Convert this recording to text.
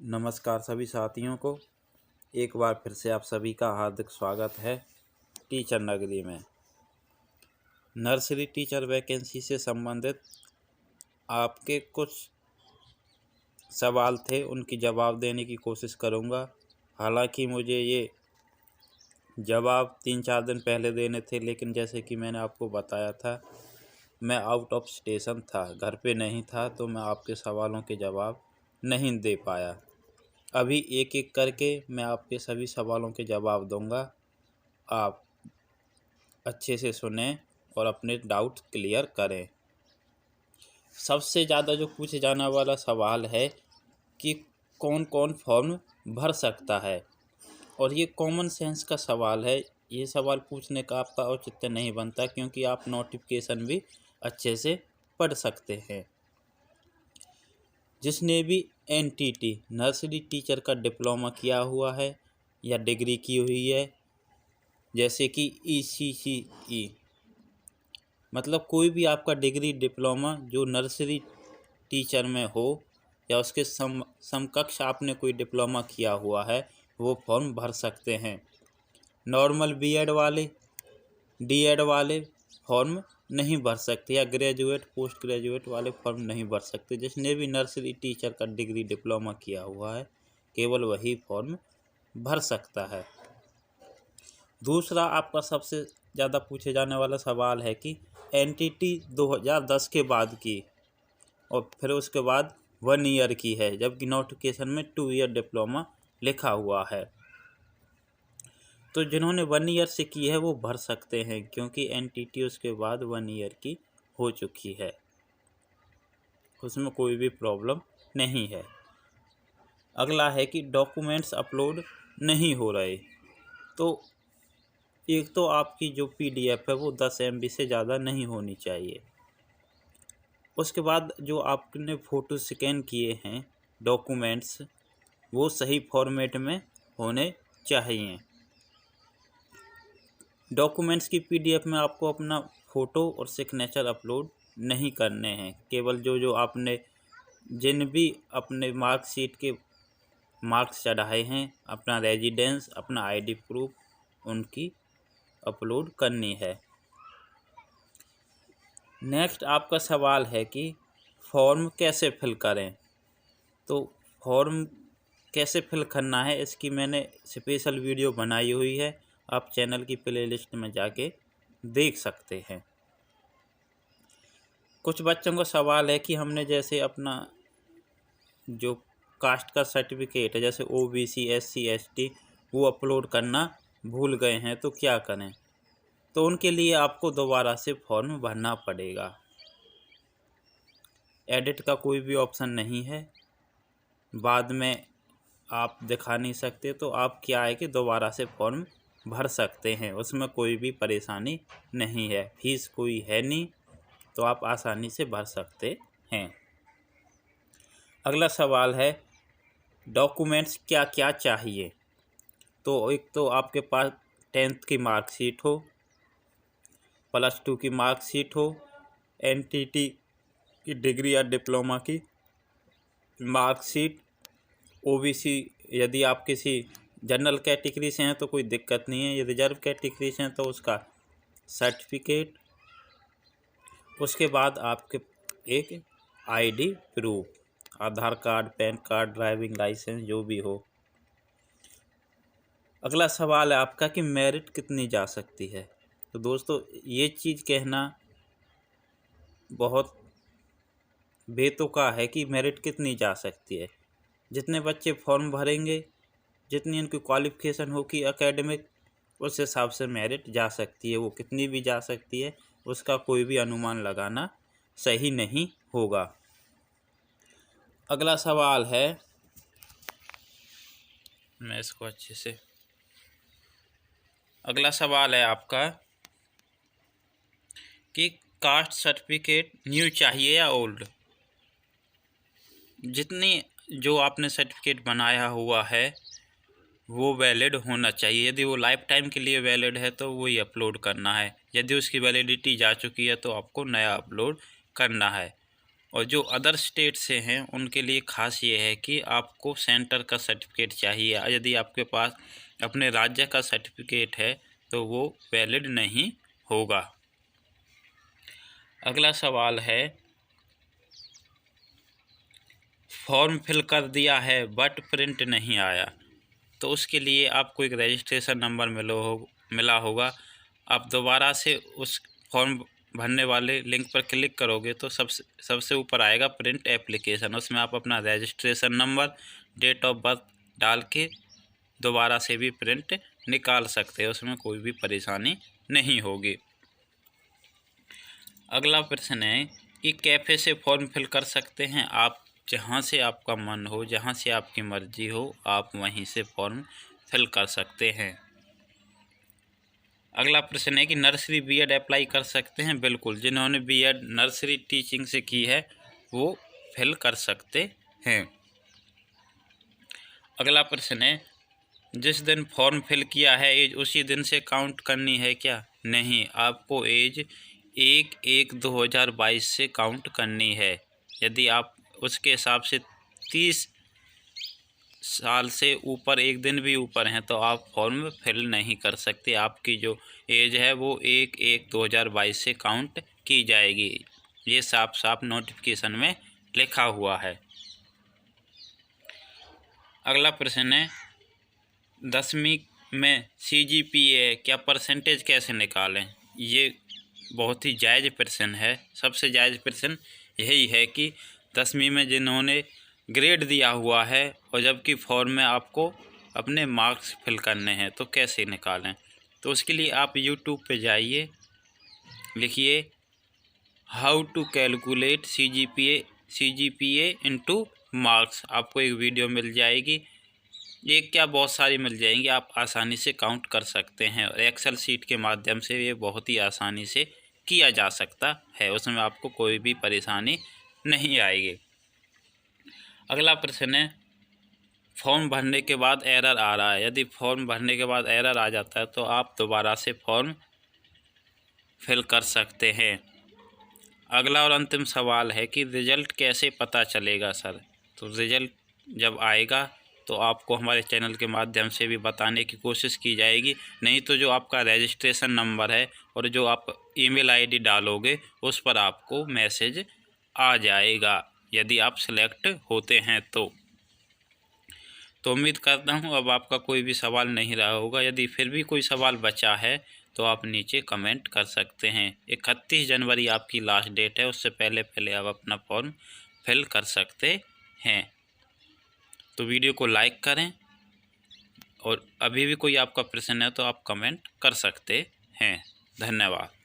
नमस्कार सभी साथियों को। एक बार फिर से आप सभी का हार्दिक स्वागत है टीचर नगरी में। नर्सरी टीचर वैकेंसी से संबंधित आपके कुछ सवाल थे, उनकी जवाब देने की कोशिश करूंगा। हालांकि मुझे ये जवाब 3-4 दिन पहले देने थे, लेकिन जैसे कि मैंने आपको बताया था, मैं आउट ऑफ स्टेशन था, घर पे नहीं था, तो मैं आपके सवालों के जवाब नहीं दे पाया। अभी एक एक करके मैं आपके सभी सवालों के जवाब दूंगा। आप अच्छे से सुनें और अपने डाउट क्लियर करें। सबसे ज़्यादा जो पूछे जाने वाला सवाल है कि कौन कौन फॉर्म भर सकता है, और ये कॉमन सेंस का सवाल है। ये सवाल पूछने का आपका औचित्य नहीं बनता, क्योंकि आप नोटिफिकेशन भी अच्छे से पढ़ सकते हैं। जिसने भी एनटीटी नर्सरी टीचर का डिप्लोमा किया हुआ है या डिग्री की हुई है, जैसे कि ECCE, मतलब कोई भी आपका डिग्री डिप्लोमा जो नर्सरी टीचर में हो या उसके समकक्ष आपने कोई डिप्लोमा किया हुआ है, वो फॉर्म भर सकते हैं। नॉर्मल बीएड वाले, डीएड वाले फॉर्म नहीं भर सकते, या ग्रेजुएट पोस्ट ग्रेजुएट वाले फॉर्म नहीं भर सकते। जिसने भी नर्सरी टीचर का डिग्री डिप्लोमा किया हुआ है, केवल वही फॉर्म भर सकता है। दूसरा आपका सबसे ज़्यादा पूछे जाने वाला सवाल है कि एनटीटी 2010 के बाद की और फिर उसके बाद 1 ईयर की है, जबकि नोटिफिकेशन में 2 ईयर डिप्लोमा लिखा हुआ है। तो जिन्होंने 1 ईयर से की है वो भर सकते हैं, क्योंकि एनटीटी उसके बाद 1 ईयर की हो चुकी है, उसमें कोई भी प्रॉब्लम नहीं है। अगला है कि डॉक्यूमेंट्स अपलोड नहीं हो रहे। तो एक तो आपकी जो PDF है वो 10 MB से ज़्यादा नहीं होनी चाहिए। उसके बाद जो आपने फ़ोटो स्कैन किए हैं डॉक्यूमेंट्स, वो सही फॉर्मेट में होने चाहिए। डॉक्यूमेंट्स की PDF में आपको अपना फ़ोटो और सिग्नेचर अपलोड नहीं करने हैं। केवल जो आपने जिन भी अपने मार्कशीट के मार्क्स चढ़ाए हैं, अपना रेजिडेंस, अपना ID प्रूफ, उनकी अपलोड करनी है। नेक्स्ट आपका सवाल है कि फॉर्म कैसे फिल करें। तो फॉर्म कैसे फिल करना है, इसकी मैंने स्पेशल वीडियो बनाई हुई है, आप चैनल की प्लेलिस्ट में जाके देख सकते हैं। कुछ बच्चों का सवाल है कि हमने जैसे अपना जो कास्ट का सर्टिफिकेट है, जैसे OBC SC ST, वो अपलोड करना भूल गए हैं, तो क्या करें। तो उनके लिए आपको दोबारा से फॉर्म भरना पड़ेगा। एडिट का कोई भी ऑप्शन नहीं है, बाद में आप दिखा नहीं सकते, तो आप क्या है कि दोबारा से फॉर्म भर सकते हैं, उसमें कोई भी परेशानी नहीं है, फीस कोई है नहीं, तो आप आसानी से भर सकते हैं। अगला सवाल है डॉक्यूमेंट्स क्या क्या चाहिए। तो एक तो आपके पास 10th की मार्कशीट हो, +2 की मार्कशीट हो, एनटीटी की डिग्री या डिप्लोमा की मार्कशीट, OBC यदि आप किसी जनरल कैटेगरी से हैं तो कोई दिक्कत नहीं है, ये रिजर्व कैटेगरी से हैं तो उसका सर्टिफिकेट। उसके बाद आपके एक ID proof, Aadhaar card, PAN card, driving licence, जो भी हो। अगला सवाल है आपका कि मेरिट कितनी जा सकती है। तो दोस्तों, ये चीज़ कहना बहुत बेतुका है कि मेरिट कितनी जा सकती है। जितने बच्चे फॉर्म भरेंगे, जितनी उनकी क्वालिफ़िकेशन होगी एकेडमिक, उस हिसाब से मेरिट जा सकती है। वो कितनी भी जा सकती है, उसका कोई भी अनुमान लगाना सही नहीं होगा। अगला सवाल है, मैं इसको अच्छे से, अगला सवाल है आपका कि कास्ट सर्टिफिकेट न्यू चाहिए या ओल्ड। जितनी जो आपने सर्टिफिकेट बनाया हुआ है वो वैलिड होना चाहिए। यदि वो लाइफ टाइम के लिए वैलिड है तो वही अपलोड करना है। यदि उसकी वैलिडिटी जा चुकी है तो आपको नया अपलोड करना है। और जो अदर स्टेट से हैं उनके लिए ख़ास ये है कि आपको सेंटर का सर्टिफिकेट चाहिए। यदि आपके पास अपने राज्य का सर्टिफिकेट है तो वो वैलिड नहीं होगा। अगला सवाल है, फॉर्म फिल कर दिया है बट प्रिंट नहीं आया, तो उसके लिए आपको एक रजिस्ट्रेशन नंबर मिला होगा। आप दोबारा से उस फॉर्म भरने वाले लिंक पर क्लिक करोगे तो सबसे ऊपर आएगा प्रिंट एप्लीकेशन। उसमें आप अपना registration number, date of birth डाल के दोबारा से भी प्रिंट निकाल सकते हैं, उसमें कोई भी परेशानी नहीं होगी। अगला प्रश्न है कि कैफ़े से फॉर्म फिल कर सकते हैं आप? जहाँ से आपका मन हो, जहाँ से आपकी मर्जी हो, आप वहीं से फॉर्म फिल कर सकते हैं। अगला प्रश्न है कि नर्सरी बीएड अप्लाई कर सकते हैं? बिल्कुल, जिन्होंने बीएड नर्सरी टीचिंग से की है वो फिल कर सकते हैं। अगला प्रश्न है, जिस दिन फॉर्म फिल किया है एज उसी दिन से काउंट करनी है क्या? नहीं, आपको एज 1/1/2022 से काउंट करनी है। यदि आप उसके हिसाब से 30 साल से ऊपर एक दिन भी ऊपर हैं तो आप फॉर्म फिल नहीं कर सकते। आपकी जो एज है वो 1/1/2022 से काउंट की जाएगी। ये साफ साफ नोटिफिकेशन में लिखा हुआ है। अगला प्रश्न है, 10वीं में CGPA क्या परसेंटेज कैसे निकालें? ये बहुत ही जायज़ प्रश्न है। सबसे जायज़ प्रश्न यही है कि 10वीं में जिन्होंने ग्रेड दिया हुआ है और जबकि फॉर्म में आपको अपने मार्क्स फिल करने हैं तो कैसे निकालें। तो उसके लिए आप YouTube पे जाइए, लिखिए how to calculate CGPA into marks. आपको एक वीडियो मिल जाएगी, एक क्या बहुत सारी मिल जाएंगी। आप आसानी से काउंट कर सकते हैं और एक्सेल शीट के माध्यम से ये बहुत ही आसानी से किया जा सकता है, उसमें आपको कोई भी परेशानी नहीं आएगी। अगला प्रश्न है, फॉर्म भरने के बाद एरर आ रहा है। यदि फॉर्म भरने के बाद एरर आ जाता है तो आप दोबारा से फॉर्म फिल कर सकते हैं। अगला और अंतिम सवाल है कि रिज़ल्ट कैसे पता चलेगा सर? तो रिज़ल्ट जब आएगा तो आपको हमारे चैनल के माध्यम से भी बताने की कोशिश की जाएगी। नहीं तो जो आपका रजिस्ट्रेशन नंबर है और जो आप ईमेल आईडी डालोगे उस पर आपको मैसेज आ जाएगा यदि आप सिलेक्ट होते हैं तो उम्मीद करता हूँ अब आपका कोई भी सवाल नहीं रहा होगा। यदि फिर भी कोई सवाल बचा है तो आप नीचे कमेंट कर सकते हैं। 31 जनवरी आपकी लास्ट डेट है, उससे पहले आप अपना फॉर्म फिल कर सकते हैं। तो वीडियो को लाइक करें और अभी भी कोई आपका प्रश्न है तो आप कमेंट कर सकते हैं। धन्यवाद।